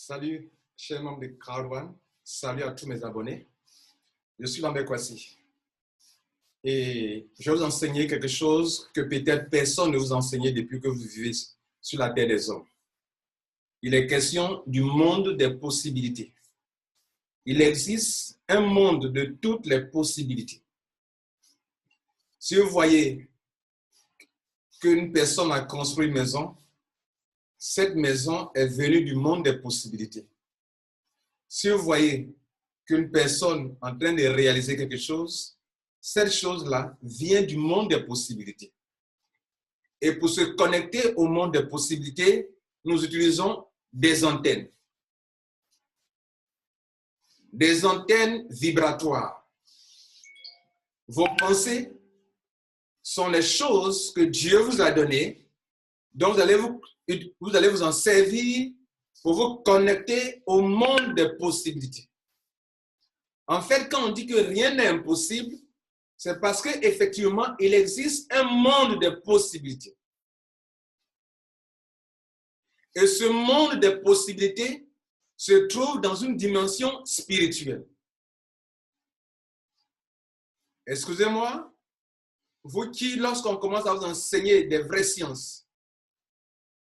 Salut, chers membres de Crowd One. Salut à tous mes abonnés. Je suis Lambert Kwasi. Et je vais vous enseigner quelque chose que peut-être personne ne vous a enseigné depuis que vous vivez sur la terre des hommes. Il est question du monde des possibilités. Il existe un monde de toutes les possibilités. Si vous voyez qu'une personne a construit une maison, cette maison est venue du monde des possibilités. Si vous voyez qu'une personne est en train de réaliser quelque chose, cette chose-là vient du monde des possibilités. Et pour se connecter au monde des possibilités, nous utilisons des antennes. Des antennes vibratoires. Vos pensées sont les choses que Dieu vous a données, dont vous allez vous en servir pour vous connecter au monde des possibilités. En fait, quand on dit que rien n'est impossible, c'est parce qu'effectivement, il existe un monde des possibilités. Et ce monde des possibilités se trouve dans une dimension spirituelle. Excusez-moi, vous qui, lorsqu'on commence à vous enseigner des vraies sciences,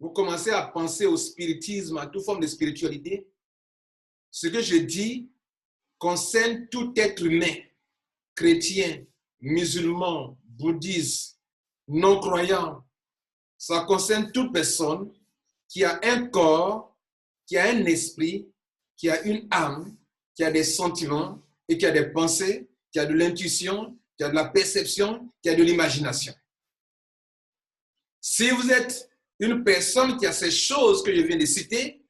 vous commencez à penser au spiritisme, à toute forme de spiritualité, ce que je dis concerne tout être humain, chrétien, musulman, bouddhiste, non-croyant. Ça concerne toute personne qui a un corps, qui a un esprit, qui a une âme, qui a des sentiments et qui a des pensées, qui a de l'intuition, qui a de la perception, qui a de l'imagination. Si vous êtes une personne qui a ces choses que je viens de citer,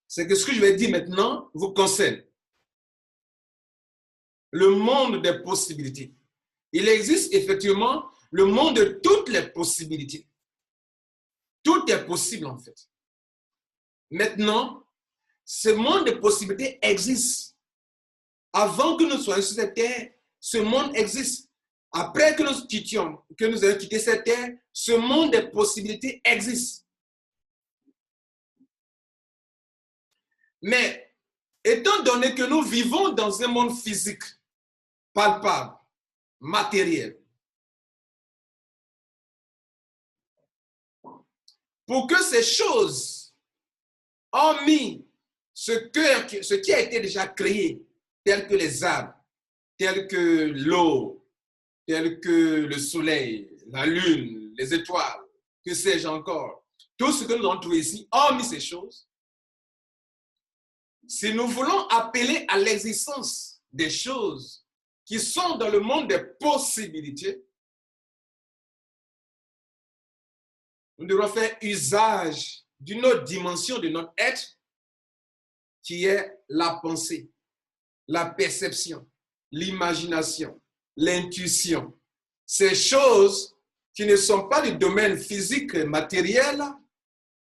c'est que ce que je vais dire maintenant vous concerne. Le monde des possibilités. Il existe effectivement le monde de toutes les possibilités. Tout est possible en fait. Maintenant, ce monde des possibilités existe. Avant que nous soyons sur cette terre, ce monde existe. Après que nous ayons quitté cette terre, ce monde des possibilités existe. Mais, étant donné que nous vivons dans un monde physique, palpable, matériel, pour que ces choses, hormis ce qui a été déjà créé, tel que les arbres, tel que l'eau, tel que le soleil, la lune, les étoiles, que sais-je encore, tout ce que nous avons trouvé ici, hormis ces choses, si nous voulons appeler à l'existence des choses qui sont dans le monde des possibilités, nous devrons faire usage d'une autre dimension de notre être qui est la pensée, la perception, l'imagination, l'intuition. Ces choses qui ne sont pas du domaine physique et matériel,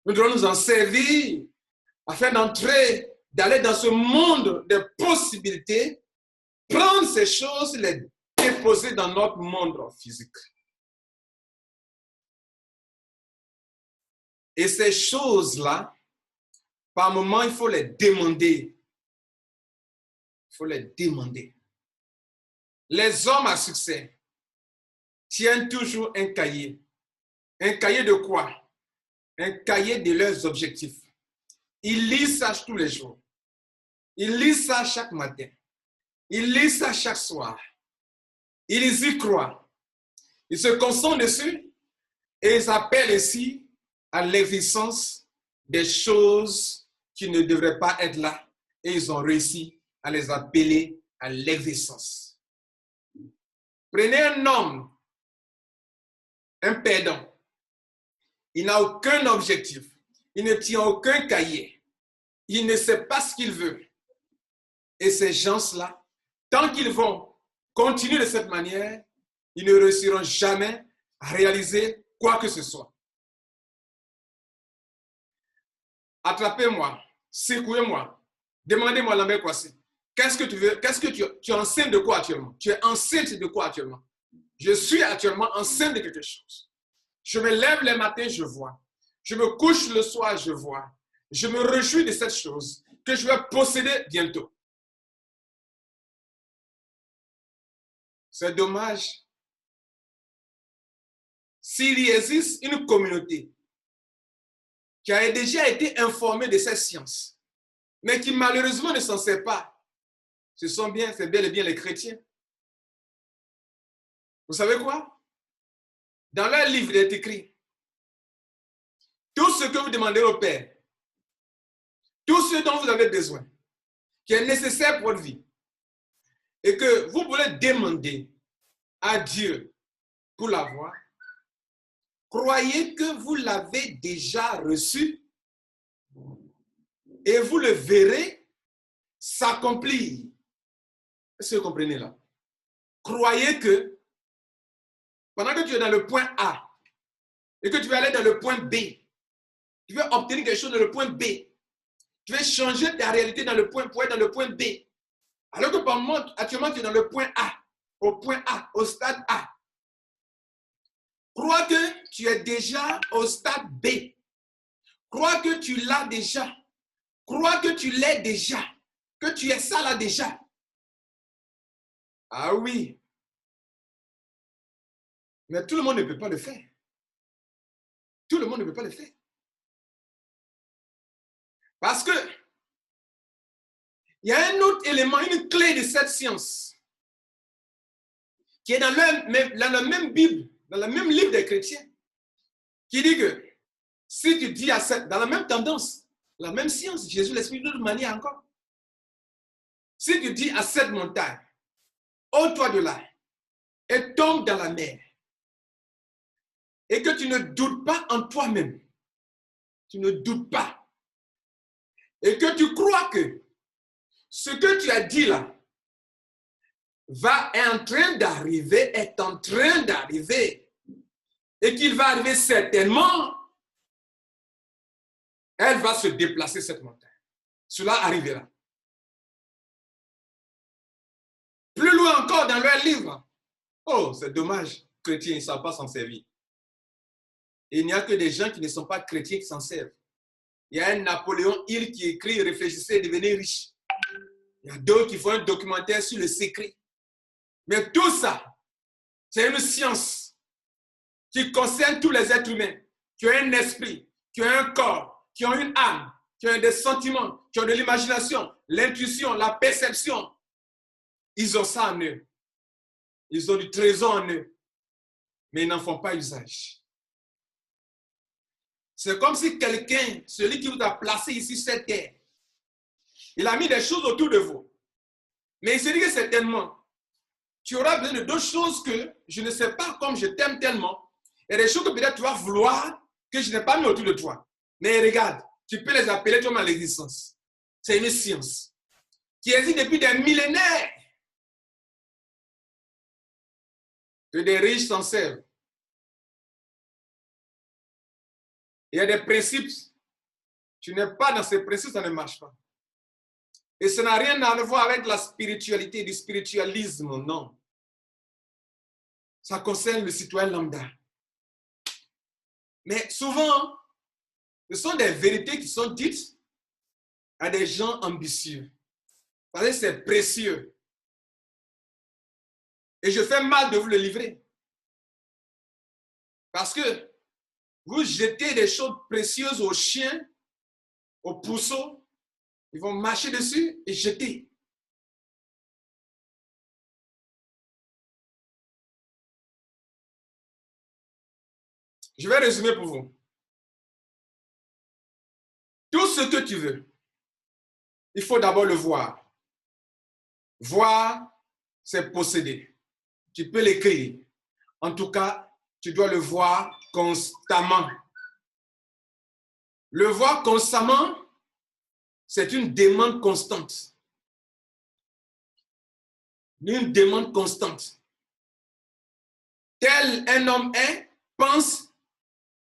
nous devons nous en servir afin d'aller dans ce monde des possibilités, prendre ces choses, les déposer dans notre monde physique. Et ces choses-là, par moment, il faut les demander. Il faut les demander. Les hommes à succès tiennent toujours un cahier. Un cahier de quoi? Un cahier de leurs objectifs. Ils lisent ça tous les jours. Ils lisent ça chaque matin. Ils lisent ça chaque soir. Ils y croient. Ils se concentrent dessus et ils appellent ici à l'existence des choses qui ne devraient pas être là. Et ils ont réussi à les appeler à l'existence. Prenez un homme, un perdant. Il n'a aucun objectif. Il ne tient aucun cahier. Il ne sait pas ce qu'il veut. Et ces gens-là, tant qu'ils vont continuer de cette manière, ils ne réussiront jamais à réaliser quoi que ce soit. Attrapez-moi, secouez-moi, demandez-moi Lambert Kwasi. Qu'est-ce que tu veux? Qu'est-ce que tu es enceinte de quoi actuellement? Tu es enceinte de quoi actuellement? Je suis actuellement enceinte de quelque chose. Je me lève le matin, je vois. Je me couche le soir, je vois. Je me réjouis de cette chose que je vais posséder bientôt. C'est dommage. S'il y existe une communauté qui a déjà été informée de cette science, mais qui malheureusement ne s'en sert pas, c'est bel et bien les chrétiens. Vous savez quoi? Dans leur livre, il est écrit, tout ce que vous demandez au Père, tout ce dont vous avez besoin, qui est nécessaire pour votre vie, et que vous voulez demander à Dieu pour l'avoir, croyez que vous l'avez déjà reçu et vous le verrez s'accomplir. Est-ce que vous comprenez là? Croyez que pendant que tu es dans le point A et que tu vas aller dans le point B, tu veux obtenir quelque chose dans le point B, tu veux changer ta réalité dans le point pour être dans le point B. Alors que par moment, actuellement, tu es dans le point A, au stade A. Crois que tu es déjà au stade B. Crois que tu l'as déjà. Crois que tu l'es déjà. Que tu es ça là déjà. Ah oui. Mais tout le monde ne peut pas le faire. Tout le monde ne peut pas le faire. Parce que il y a un autre élément, une clé de cette science qui est dans la même Bible, dans le même livre des chrétiens, qui dit que si tu dis dans la même tendance, la même science, Jésus l'explique d'une autre manière encore. Si tu dis à cette montagne, ôte-toi de là et tombe dans la mer, et que tu ne doutes pas en toi-même, tu ne doutes pas, et que tu crois que ce que tu as dit là est en train d'arriver, et qu'il va arriver certainement, elle va se déplacer cette montagne. Cela arrivera. Plus loin encore dans leur livre, oh, c'est dommage, chrétiens, ils ne savent pas s'en servir. Et il n'y a que des gens qui ne sont pas chrétiens qui s'en servent. Il y a un Napoléon Hill qui écrit « Réfléchissez et devenez riche ». Il y a d'autres qui font un documentaire sur le secret. Mais tout ça, c'est une science qui concerne tous les êtres humains, qui ont un esprit, qui ont un corps, qui ont une âme, qui ont des sentiments, qui ont de l'imagination, l'intuition, la perception. Ils ont ça en eux. Ils ont du trésor en eux. Mais ils n'en font pas usage. C'est comme si quelqu'un, celui qui vous a placé ici sur cette terre, il a mis des choses autour de vous. Mais il se dit que certainement, tu auras besoin de d'autres choses que je ne sais pas, comme je t'aime tellement. Et des choses que peut-être tu vas vouloir que je n'ai pas mis autour de toi. Mais regarde, tu peux les appeler toi-même à l'existence. C'est une science qui existe depuis des millénaires. Que des riches s'en servent. Il y a des principes. Tu n'es pas dans ces principes, ça ne marche pas. Et ça n'a rien à voir avec la spiritualité, du spiritualisme, non. Ça concerne le citoyen lambda. Mais souvent, ce sont des vérités qui sont dites à des gens ambitieux. Parce que c'est précieux. Et je fais mal de vous le livrer. Parce que vous jetez des choses précieuses aux chiens, aux pourceaux, ils vont marcher dessus et jeter. Je vais résumer pour vous. Tout ce que tu veux, il faut d'abord le voir. Voir, c'est posséder. Tu peux l'écrire. En tout cas, tu dois le voir constamment. Le voir constamment, c'est une demande constante. Une demande constante. Tel un homme est, pense,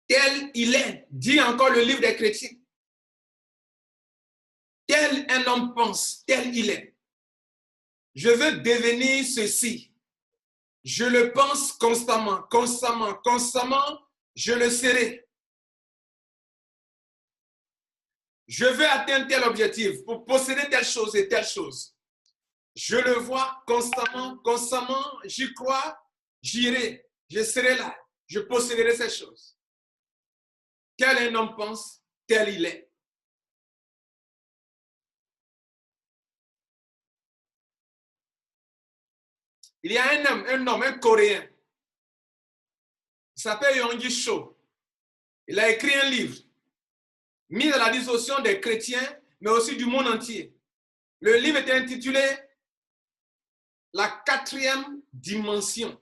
tel il est. Dit encore le livre des chrétiens. Tel un homme pense, tel il est. Je veux devenir ceci. Je le pense constamment, constamment, constamment, je le serai. Je veux atteindre tel objectif pour posséder telle chose et telle chose. Je le vois constamment, j'y crois, j'irai, je serai là, je posséderai ces choses. Quel un homme pense, tel il est. Il y a un homme, un Coréen, il s'appelle Yonggi Cho. Il a écrit un livre mis à la disposition des chrétiens, mais aussi du monde entier. Le livre est intitulé « La quatrième dimension ».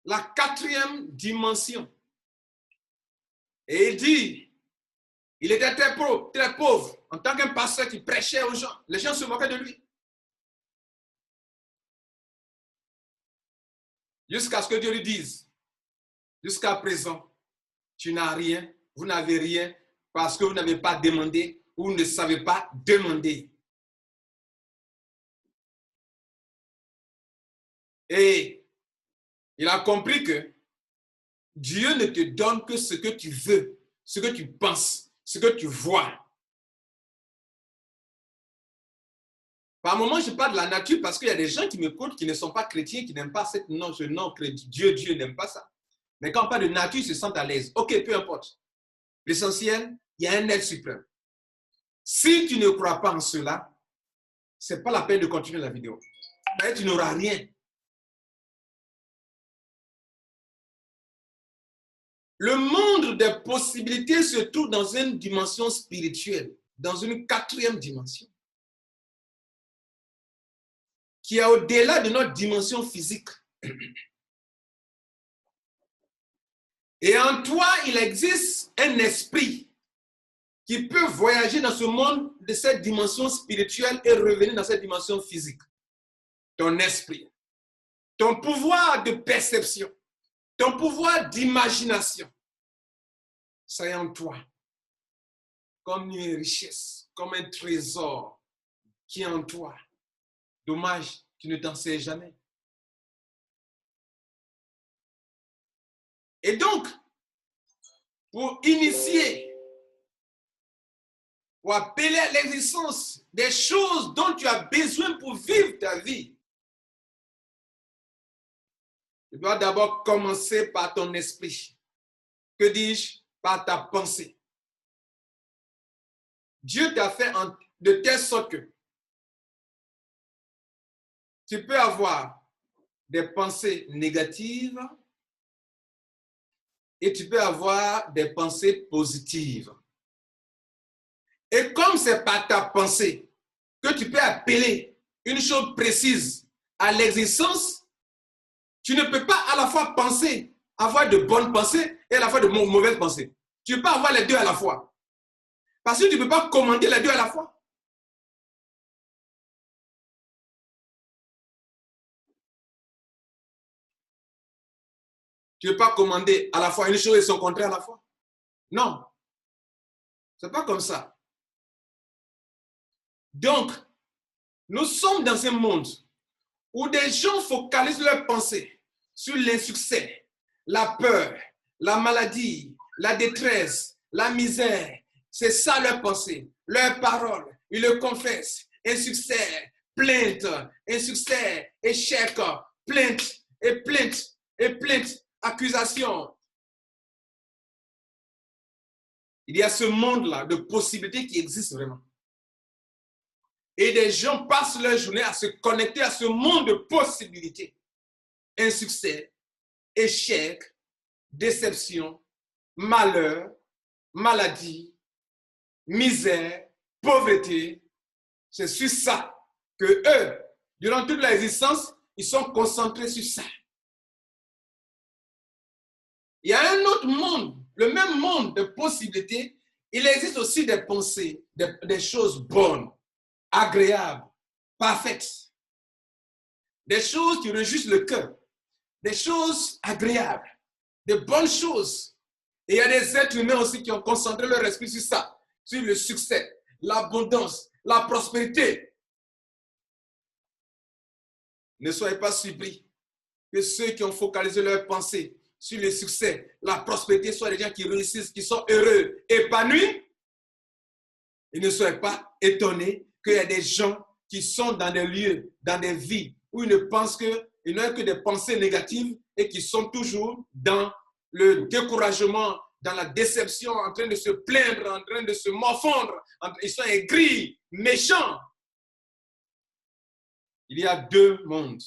La quatrième dimension. Et il dit, il était très pauvre, en tant qu'un pasteur qui prêchait aux gens. Les gens se moquaient de lui. Jusqu'à ce que Dieu lui dise, jusqu'à présent, tu n'as rien, vous n'avez rien, parce que vous n'avez pas demandé ou vous ne savez pas demander. Et il a compris que Dieu ne te donne que ce que tu veux, ce que tu penses, ce que tu vois. Par moments, je parle de la nature parce qu'il y a des gens qui m'écoutent qui ne sont pas chrétiens, qui n'aiment pas ce nom Dieu n'aime pas ça. Mais quand on parle de nature, ils se sentent à l'aise. Ok, peu importe. L'essentiel, il y a un être suprême. Si tu ne crois pas en cela, ce n'est pas la peine de continuer la vidéo. Mais tu n'auras rien. Le monde des possibilités se trouve dans une dimension spirituelle, dans une quatrième dimension, qui est au-delà de notre dimension physique. Et en toi, il existe un esprit qui peut voyager dans ce monde de cette dimension spirituelle et revenir dans cette dimension physique. Ton esprit, ton pouvoir de perception, ton pouvoir d'imagination, c'est en toi comme une richesse, comme un trésor qui est en toi. Dommage, tu ne t'en sais jamais. Et donc, pour initier, pour appeler à l'existence des choses dont tu as besoin pour vivre ta vie, tu dois d'abord commencer par ton esprit. Que dis-je? Par ta pensée. Dieu t'a fait de telle sorte que tu peux avoir des pensées négatives et tu peux avoir des pensées positives. Et comme c'est par ta pensée que tu peux appeler une chose précise à l'existence, tu ne peux pas à la fois penser, avoir de bonnes pensées et à la fois de mauvaises pensées. Tu ne peux pas avoir les deux à la fois. Parce que tu ne peux pas commander les deux à la fois. Tu ne peux pas commander à la fois une chose et son contraire à la fois. Non. Ce n'est pas comme ça. Donc, nous sommes dans un monde où des gens focalisent leurs pensées sur l'insuccès, la peur, la maladie, la détresse, la misère. C'est ça leur pensée, leurs paroles. Ils le confessent. Insuccès, plainte, insuccès, échec, plainte et plainte et plainte, accusation. Il y a ce monde-là de possibilités qui existe vraiment. Et des gens passent leur journée à se connecter à ce monde de possibilités. Insuccès, échec, déception, malheur, maladie, misère, pauvreté. C'est sur ça que eux, durant toute leur existence, ils sont concentrés sur ça. Il y a un autre monde, le même monde de possibilités. Il existe aussi des pensées, des choses bonnes, agréables, parfaites. Des choses qui réjouissent le cœur. Des choses agréables. De bonnes choses. Et il y a des êtres humains aussi qui ont concentré leur esprit sur ça. Sur le succès, l'abondance, la prospérité. Ne soyez pas surpris que ceux qui ont focalisé leur pensée sur le succès, la prospérité soient des gens qui réussissent, qui sont heureux, épanouis. Et ne soyez pas étonnés qu'il y a des gens qui sont dans des lieux, dans des vies, où ils ne pensent ils n'ont que des pensées négatives et qui sont toujours dans le découragement, dans la déception, en train de se plaindre, en train de se morfondre. Ils sont aigris, méchants. Il y a deux mondes.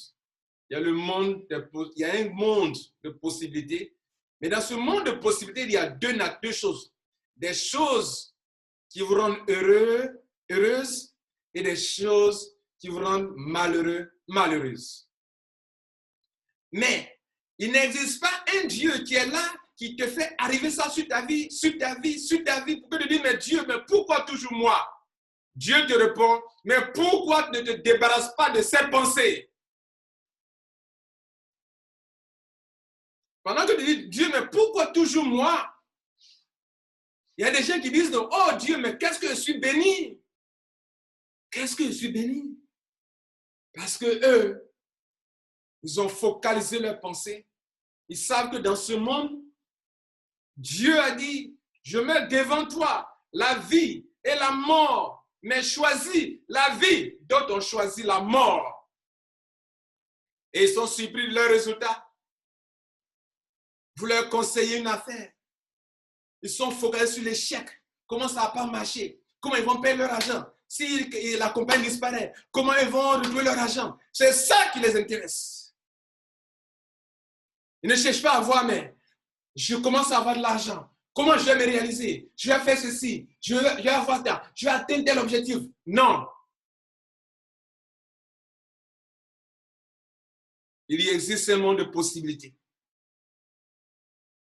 Il y a un monde de possibilités. Mais dans ce monde de possibilités, il y a deux choses. Des choses qui vous rendent heureuses et des choses qui vous rendent malheureuses. Mais il n'existe pas un Dieu qui est là, qui te fait arriver ça sur ta vie, pour que tu dises, mais Dieu, mais pourquoi toujours moi? Dieu te répond, mais pourquoi ne te débarrasses pas de ces pensées? Pendant que tu dis, Dieu, mais pourquoi toujours moi? Il y a des gens qui disent, oh Dieu, mais qu'est-ce que je suis béni? Qu'est-ce que je suis béni? Parce que eux, ils ont focalisé leurs pensées. Ils savent que dans ce monde, Dieu a dit, je mets devant toi la vie et la mort, mais choisis la vie, d'autres ont choisi la mort. Et ils sont surpris de leurs résultats. Vous leur conseillez une affaire. Ils sont focalisés sur l'échec. Comment ça n'a pas marché? Comment ils vont payer leur argent? Si la compagnie disparaît, comment ils vont retrouver leur argent? C'est ça qui les intéresse. Ils ne cherchent pas à voir, mais je commence à avoir de l'argent. Comment je vais me réaliser? Je vais faire ceci. Je vais avoir ça. Je vais atteindre tel objectif. Non. Il existe un monde de possibilités.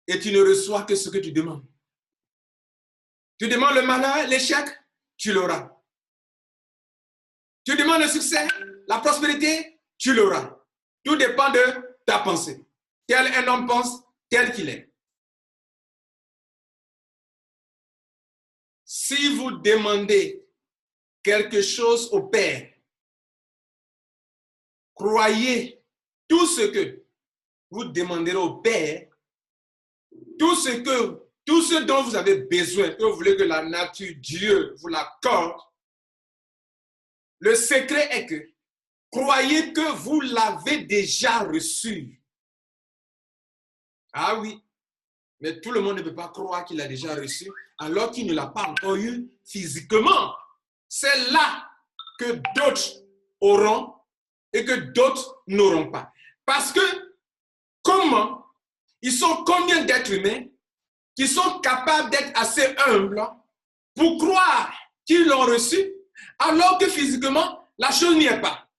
Et tu ne reçois que ce que tu demandes. Tu demandes le malheur, l'échec, tu l'auras. Tu demandes le succès, la prospérité, tu l'auras. Tout dépend de ta pensée. Tel un homme pense, tel qu'il est. Si vous demandez quelque chose au Père, croyez tout ce que vous demanderez au Père, tout ce dont vous avez besoin, que vous voulez que la nature, Dieu vous l'accorde, le secret est que croyez que vous l'avez déjà reçu. Ah oui, mais tout le monde ne peut pas croire qu'il l'a déjà reçu alors qu'il ne l'a pas encore eu physiquement. C'est là que d'autres auront et que d'autres n'auront pas. Parce que comment ils sont combien d'êtres humains qui sont capables d'être assez humbles pour croire qu'ils l'ont reçu alors que physiquement, la chose n'y est pas.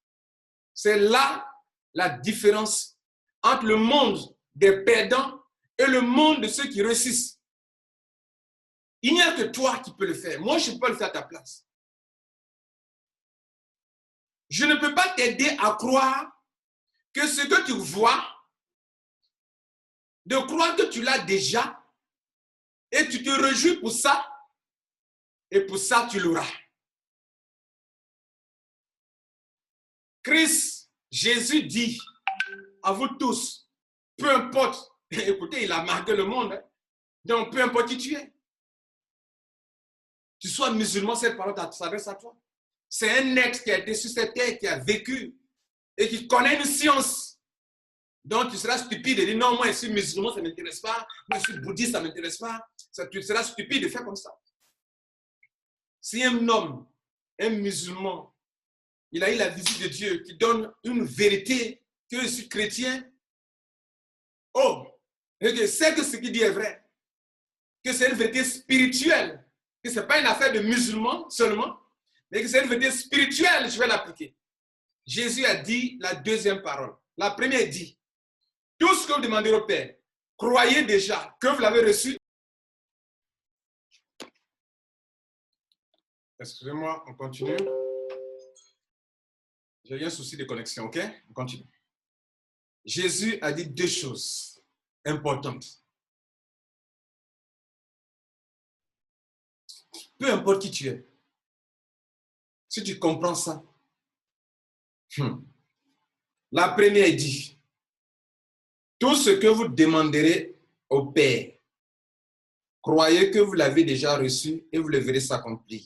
C'est là la différence entre le monde des perdants et le monde de ceux qui réussissent. Il n'y a que toi qui peux le faire. Moi, je ne peux pas le faire à ta place. Je ne peux pas t'aider à croire que ce que tu vois, de croire que tu l'as déjà, et tu te réjouis pour ça, et pour ça, tu l'auras. Christ, Jésus dit à vous tous, peu importe, écoutez, il a marqué le monde, hein, donc peu importe qui tu es. Tu sois musulman, cette parole s'adresse à toi. C'est un être qui a été sur cette terre, qui a vécu et qui connaît une science. Donc tu seras stupide de dire non, moi je suis musulman, ça ne m'intéresse pas. Moi je suis bouddhiste, ça ne m'intéresse pas. Tu seras stupide de faire comme ça. Si un homme, un musulman, il a eu la visite de Dieu qui donne une vérité que je suis chrétien, oh, et que c'est que ce qu'il dit est vrai, que c'est une vérité spirituelle, que ce n'est pas une affaire de musulmans seulement, mais que c'est une vérité spirituelle, je vais l'appliquer. Jésus a dit la deuxième parole. La première dit, tout ce que vous demandez au Père, croyez déjà que vous l'avez reçu. Excusez-moi, on continue. J'ai eu un souci de connexion, ok? On continue. Jésus a dit deux choses importantes. Peu importe qui tu es, si tu comprends ça, la première dit, tout ce que vous demanderez au Père, croyez que vous l'avez déjà reçu et vous le verrez s'accomplir.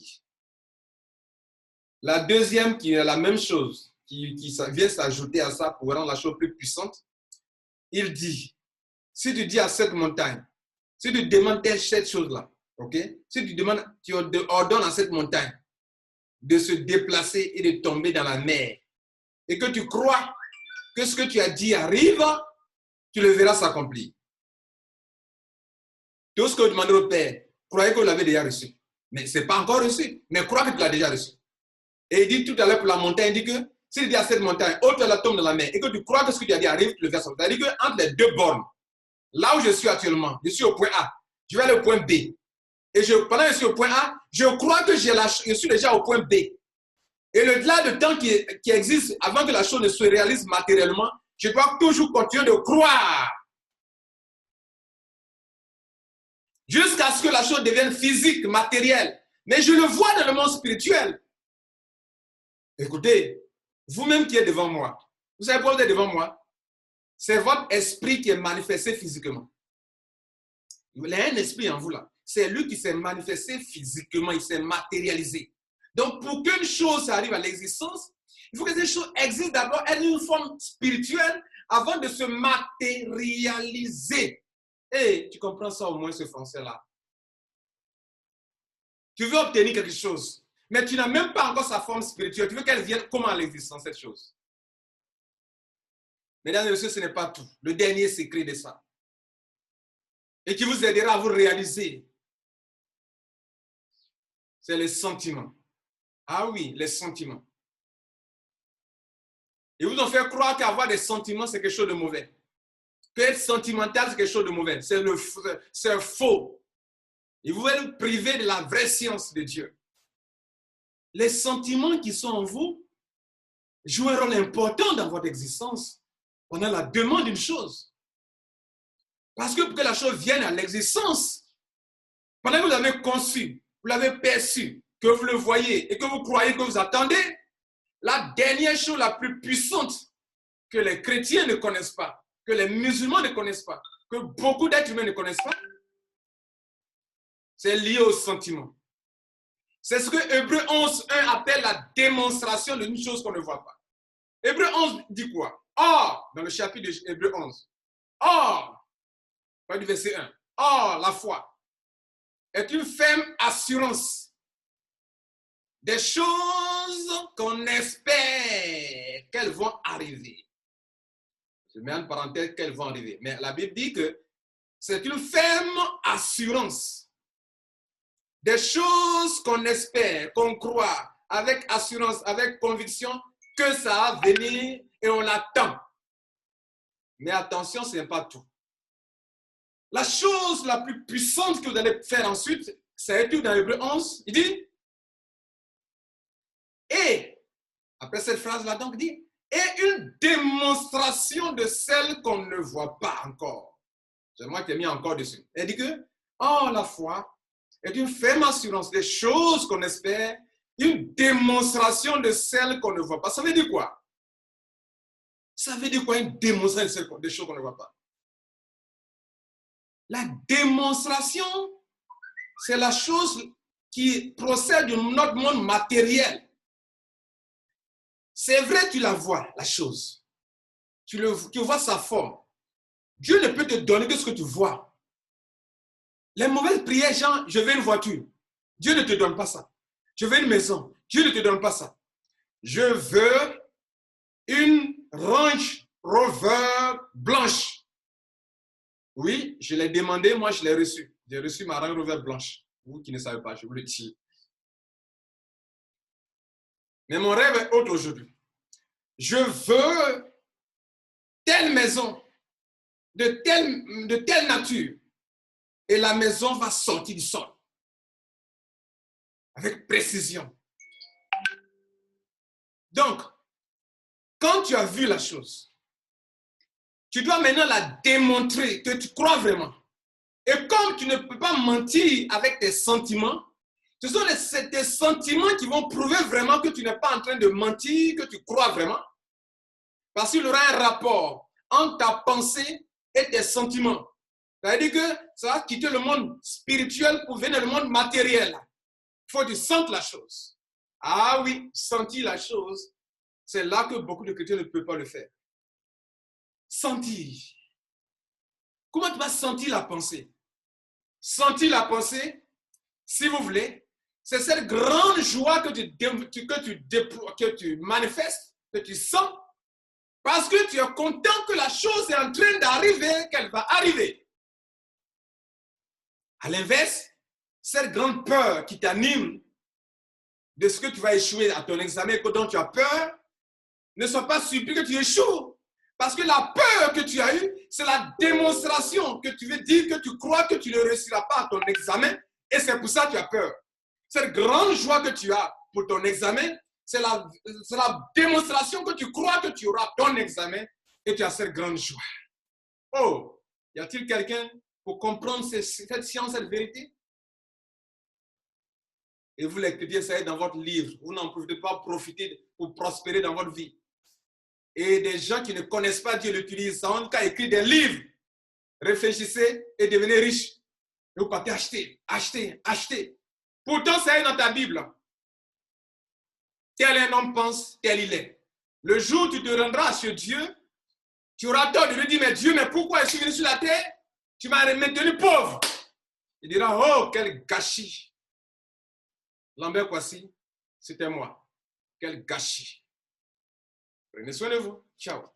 La deuxième qui est la même chose, qui vient s'ajouter à ça pour rendre la chose plus puissante, il dit, si tu dis à cette montagne, si tu demandes cette chose-là, ok? Si tu ordonnes à cette montagne de se déplacer et de tomber dans la mer, et que tu crois que ce que tu as dit arrive, tu le verras s'accomplir. Tout ce que vous demandez au Père, croyez que vous l'avez déjà reçu. Mais ce n'est pas encore reçu, mais crois que tu l'as déjà reçu. Et il dit tout à l'heure pour la montagne, il dit que si tu dis à cette montagne, ôte la tombe dans la mer, et que tu crois que ce que tu as dit arrive, tu le verras s'accomplir. C'est-à-dire qu'entre les deux bornes, là où je suis actuellement, je suis au point A, je vais aller au point B. Et pendant que je suis au point A, je crois que je suis déjà au point B. Et le delà de temps qui existe avant que la chose ne se réalise matériellement, je dois toujours continuer de croire. Jusqu'à ce que la chose devienne physique, matérielle. Mais je le vois dans le monde spirituel. Écoutez, vous-même qui êtes devant moi, vous savez pourquoi vous êtes devant moi? C'est votre esprit qui est manifesté physiquement. Il y a un esprit en vous là. C'est lui qui s'est manifesté physiquement, il s'est matérialisé. Donc, pour qu'une chose arrive à l'existence, il faut que cette chose existe d'abord, elle ait une forme spirituelle avant de se matérialiser. Et tu comprends ça au moins, ce français-là. Tu veux obtenir quelque chose, mais tu n'as même pas encore sa forme spirituelle. Tu veux qu'elle vienne comment à l'existence, cette chose? Mesdames et messieurs, ce n'est pas tout. Le dernier secret de ça. Et qui vous aidera à vous réaliser, c'est les sentiments. Ah oui, les sentiments. Ils vous ont fait croire qu'avoir des sentiments, c'est quelque chose de mauvais. Qu'être sentimental, c'est quelque chose de mauvais. C'est faux. Ils veulent priver de la vraie science de Dieu. Les sentiments qui sont en vous jouent un rôle important dans votre existence pendant la demande d'une chose. Parce que pour que la chose vienne à l'existence, pendant que vous l'avez conçu, vous l'avez perçu, que vous le voyez et que vous croyez que vous attendez, la dernière chose la plus puissante que les chrétiens ne connaissent pas, que les musulmans ne connaissent pas, que beaucoup d'êtres humains ne connaissent pas, c'est lié au sentiment. C'est ce que Hébreux 11.1 appelle la démonstration d'une chose qu'on ne voit pas. Hébreux 11 dit quoi? Or, dans le chapitre de Hébreux 11, or, pas du verset 1, or, la foi est une ferme assurance des choses qu'on espère qu'elles vont arriver. Je mets en parenthèse qu'elles vont arriver. Mais la Bible dit que c'est une ferme assurance des choses qu'on espère, qu'on croit, avec assurance, avec conviction, que ça va venir et on l'attend. Mais attention, ce n'est pas tout. La chose la plus puissante que vous allez faire ensuite, c'est écrit dans Hébreux 11, il dit, et, après cette phrase-là, donc, il dit, et une démonstration de celle qu'on ne voit pas encore. C'est moi qui ai mis encore dessus. Il dit que, oh, la foi est une ferme assurance des choses qu'on espère, une démonstration de celles qu'on ne voit pas. Ça veut dire quoi? Ça veut dire quoi une démonstration des choses qu'on ne voit pas? La démonstration, c'est la chose qui procède de notre monde matériel. C'est vrai, tu la vois, la chose. Tu vois sa forme. Dieu ne peut te donner que ce que tu vois. Les mauvaises prières, genre, je veux une voiture. Dieu ne te donne pas ça. Je veux une maison. Dieu ne te donne pas ça. Je veux une Range Rover blanche. Oui, je l'ai demandé, moi je l'ai reçu. J'ai reçu ma Range Rover blanche. Vous qui ne savez pas, je vous le dis. Mais mon rêve est autre aujourd'hui. Je veux telle maison, de telle nature. Et la maison va sortir du sol. Avec précision. Donc, quand tu as vu la chose, tu dois maintenant la démontrer que tu crois vraiment. Et comme tu ne peux pas mentir avec tes sentiments, ce sont tes sentiments qui vont prouver vraiment que tu n'es pas en train de mentir, que tu crois vraiment. Parce qu'il y aura un rapport entre ta pensée et tes sentiments. C'est-à-dire que ça va quitter le monde spirituel pour venir dans le monde matériel. Il faut que tu sentes la chose. Ah oui, sentir la chose, c'est là que beaucoup de chrétiens ne peuvent pas le faire. Sentir. Comment tu vas sentir la pensée? Sentir la pensée, si vous voulez, c'est cette grande joie que tu manifestes, que tu sens, parce que tu es content que la chose est en train d'arriver, qu'elle va arriver. À l'inverse, cette grande peur qui t'anime de ce que tu vas échouer à ton examen, dont tu as peur, ne sois pas surpris que tu échoues. Parce que la peur que tu as eue, c'est la démonstration que tu veux dire que tu crois que tu ne réussiras pas à ton examen et c'est pour ça que tu as peur. Cette grande joie que tu as pour ton examen, c'est la démonstration que tu crois que tu auras ton examen et tu as cette grande joie. Oh, y a-t-il quelqu'un pour comprendre cette science, cette vérité? Et vous, les chrétiens, ça est dans votre livre. Vous n'en pouvez pas profiter pour prospérer dans votre vie. Et des gens qui ne connaissent pas Dieu l'utilisent. Ça n'a qu'à écrire des livres. Réfléchissez et devenez riches. Et vous partez acheter, acheter, acheter. Pourtant, ça est dans ta Bible. Tel un homme pense, tel il est. Le jour où tu te rendras chez Dieu, tu auras tort de lui dire, mais Dieu, mais pourquoi je suis venu sur la terre? Tu m'as maintenu pauvre. Il dira, oh, quel gâchis. Lambert Kwasi, c'était moi. Quel gâchis. Prenez soin de vous. Ciao.